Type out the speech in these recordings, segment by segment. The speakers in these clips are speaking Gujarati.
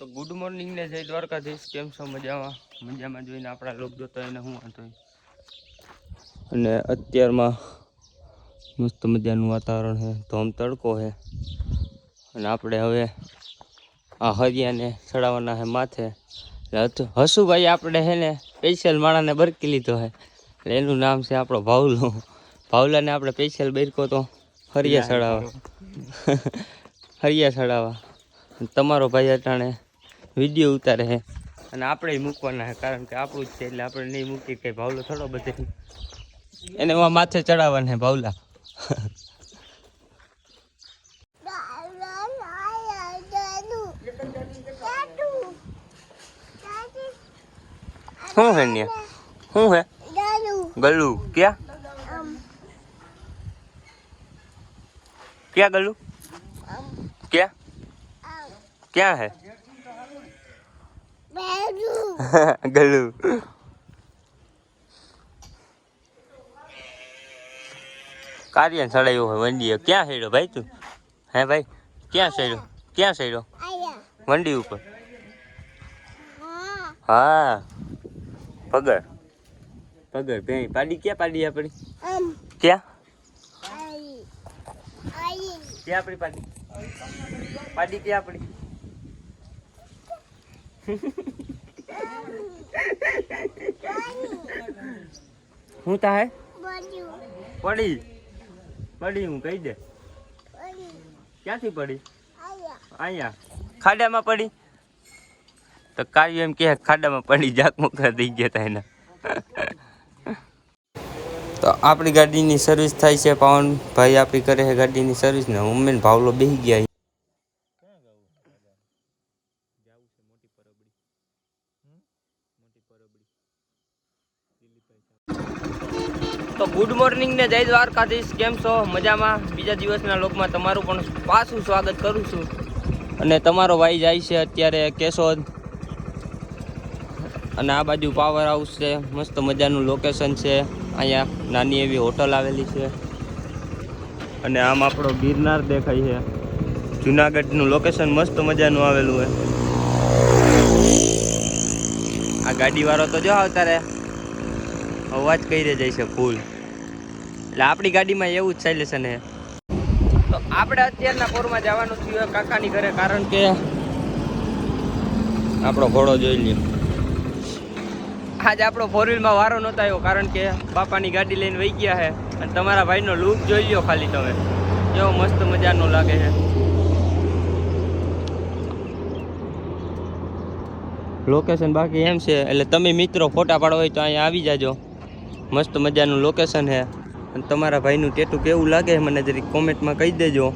તો ગુડ મોર્નિંગ ને જય દ્વારકાધીશ. કેમ છો? મજામાં જોઈને આપણા લોક જોતા એને હું વાંધો. અને અત્યારમાં મસ્ત મજાનું વાતાવરણ છે, ધોમ તડકો છે. અને આપણે હવે આ હરિયાને ચડાવવાના છે માથે. હસુભાઈ આપણે છે ને સ્પેશિયલ માણાને બરકી લીધો છે, એટલે એનું નામ છે આપણો ભાવલો. ભાવલાને આપણે સ્પેશિયલ બરકો તો હરિયા ચડાવવા તમારો ભાઈ અટાણે વિડીયો ઉતારે છે અને આપણે મૂકવાના છે, કારણ કે આપણું જ છે એટલે આપણે નહીં મૂકી કે ભાવલો થોડો બધે એને માથે ચડાવવાના છે ભાવલા. શું હે ને શું હે ગલું ક્યાં ક્યાં ગલું ક્યાં ક્યાં હે ગલું કાર્યન સડાયો હોય વંડી. ક્યાં સડ્યો ભાઈ તું? હે ભાઈ ક્યાં સડ્યો વંડી ઉપર? હા પગર ભેં પાડી. ક્યાં પાડી આપણી? ક્યાં આપણી પાડી ક્યાં આપણી? હું તા હે પડી હું કહી દે. ક્યાંથી પડી? અહીંયા ખાડામાં પડી. તો કાર્ય એમ કે ખાડામાં પડી જાક મોકરા થઈ ગયા હતા એના. તો આપણી ગાડીની સર્વિસ થાય છે, પાવનભાઈ આપણી કરે છે ગાડીની સર્વિસ ને મમ્મીને ભાવલો બેસી ગયા. તો ગુડ મોર્નિંગ ને જય દ્વારકાધીશ. કેમ છો? મજામાં? બીજા દિવસના લોકમાં તમારું પણ પાછું સ્વાગત કરું છું. અને તમારો ભાઈ જાય છે અત્યારે કેશોદ, અને આ બાજુ પાવર હાઉસ છે, મસ્ત મજાનું લોકેશન છે. અહીંયા નાની એવી હોટલ આવેલી છે, અને આમ આપણો ગિરનાર દેખાય છે. જુનાગઢનું લોકેશન મસ્ત મજાનું આવેલું હોય. આ ગાડીવાળો તો જો અત્યારે અવાજ કરી જાય છે ફૂલ, એટલે આપણી ગાડીમાં એવું જ સાયલેશન છે. તો આપણે અત્યારના પોરમાં જવાનું થયું કાકાની ઘરે, કારણ કે આપણો ઘોડો જોઈ લ્યો. આજે આપણો 4 વ્હીલમાં વારો નહોતો આવ્યો, કારણ કે બાપાની ગાડી લઈને વહી ગયા છે. અને તમારા ભાઈનો લુક જોઈ લ્યો ખાલી તમે, કેવો મસ્ત મજાનો લાગે છે. લોકેશન બાકી એમ છે, એટલે તમે મિત્રો ફોટા પાડવા હોય તો અહીંયા આવી જાજો. મસ્ત મજાનું લોકેશન છે. અને તમારા ભાઈનું ટેટુ કેવું લાગે મને જરી કોમેન્ટમાં કહી દેજો.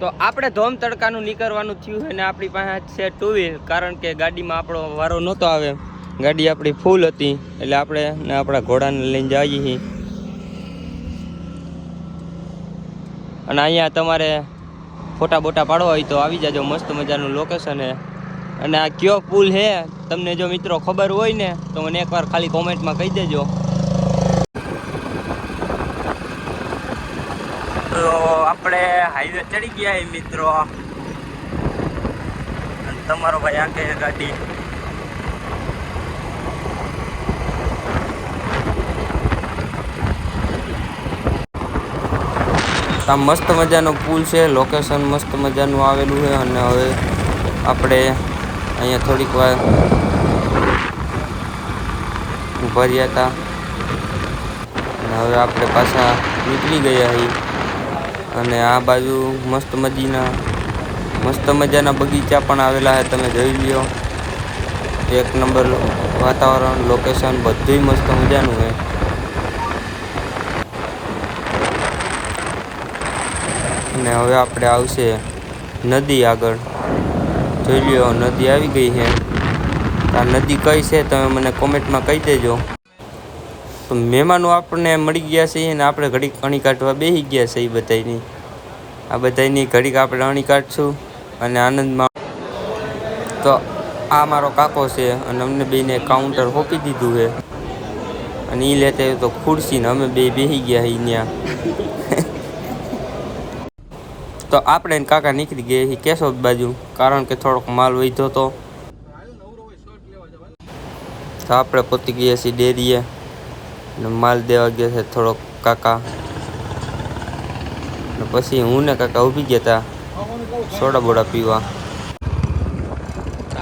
તો આપણે ધોમ તડકાનું નીકળવાનું થયું છે, અને આપણી પાસે છે 2 વ્હીલ, કારણ કે ગાડીમાં આપણો વારો નહોતો આવે. ગાડી આપણી ફૂલ હતી, એટલે આપણે ને આપણા ઘોડાને લઈને જઈએ છીએ. અને અહીંયા તમારે ફોટા બોટા પાડવા હોય તો આવી જાજો. મસ્ત મજાનું લોકેશન છે. અને આ કયો પુલ છે તમને જો મિત્રો ખબર હોય ને તો મને એકવાર ખાલી કોમેન્ટમાં કહી દેજો. તો આપણે હાઈવે ચડી ગયા મિત્રો, તમારો ભાઈ આંકે ગાડી. આ મસ્ત મજાનો પુલ છે, લોકેશન મસ્ત મજાનું આવેલું છે. અને હવે આપણે અહીંયા થોડીક વાર ઊભા રહ્યા હતા, અને હવે આપણે પાછા નીકળી ગયા છીએ. અને આ બાજુ મસ્ત મજાના બગીચા પણ આવેલા છે, તમે જોઈ લ્યો. 1 નંબર વાતાવરણ, લોકેશન બધું મસ્ત મજાનું છે. અને હવે આપણે આવશે નદી આગળ. જોઈ લ્યો નદી આવી ગઈ છે. આ નદી કઈ છે તમે મને કોમેન્ટમાં કહી દેજો. તો મહેમાનો આપણને મળી ગયા છે, અને આપણે ઘડીક અણી કાઢવા બેસી ગયા છે. આ બધાની ઘડીક આપણે અણી કાઢશું અને આનંદમાં. તો આ મારો કાકો છે, અને અમને બેને કાઉન્ટર હોપી દીધું છે. અને એ લેતા તો ખુરશી ને અમે બે બેસી ગયા ત્યાં. તો તો આપણે ને કાકા નીકળી ગયા છીએ કેશોદ બાજુ, કારણ કે થોડોક માલ વધ્યો હતો. તો આપણે પહોંચી ગયા છીએ ડેરીએ ને માલ દેવા ગયા છે થોડોક કાકા. ને પછી હું ને કાકા ઊભી ગયા હતા સોડા બોડા પીવા.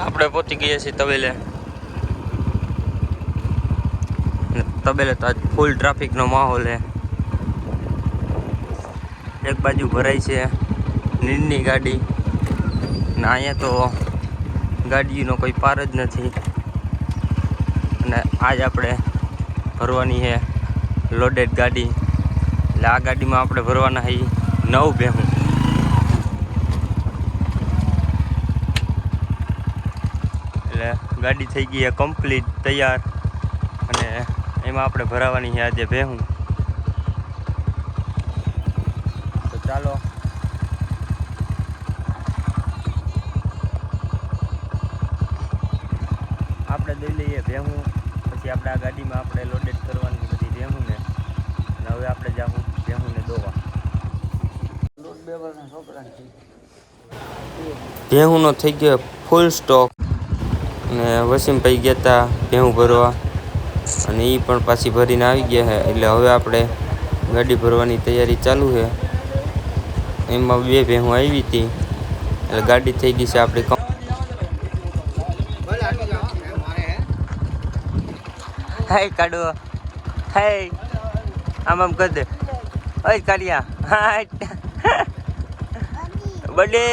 આપણે પહોંચી ગયા છીએ તબેલે. તબેલે તો આજ ફૂલ ટ્રાફિકનો માહોલ છે. એક બાજુ ભરાય છે નીરની ગાડી ને અહીંયા તો ગાડીનો કોઈ પાર જ નથી. અને આજ આપણે ભરવાની છે લોડેડ ગાડી. એટલે આ ગાડીમાં આપણે ભરવાના છે 9 ભેહું. એટલે ગાડી થઈ ગઈ છે કમ્પ્લીટ તૈયાર અને એમાં આપણે ભરાવાની છે આજે ભેહું. તો ચાલો આપણે દઈ લઈએ ભેહું. પછી આપણે આ ગાડીમાં આપણે લોડેડ કરવાની બધી ભેહુંને. અને હવે આપણે જાઉં ભેહુંને દોવા. ભેહુંનો થઈ ગયો ફૂલ સ્ટોક. અને વસીમભાઈ ગયા હતા ભેહું ભરવા અને એ પણ પાછી ભરીને આવી ગયા છે. એટલે હવે આપણે ગાડી ભરવાની તૈયારી ચાલુ છે. એમાં 2 ભેહું આવી હતી એટલે ગાડી થઈ ગઈ છે આપણી. હાય કાઢો, હાય આમ કરી દે. ઓય કાઢિયા, હાય બડે.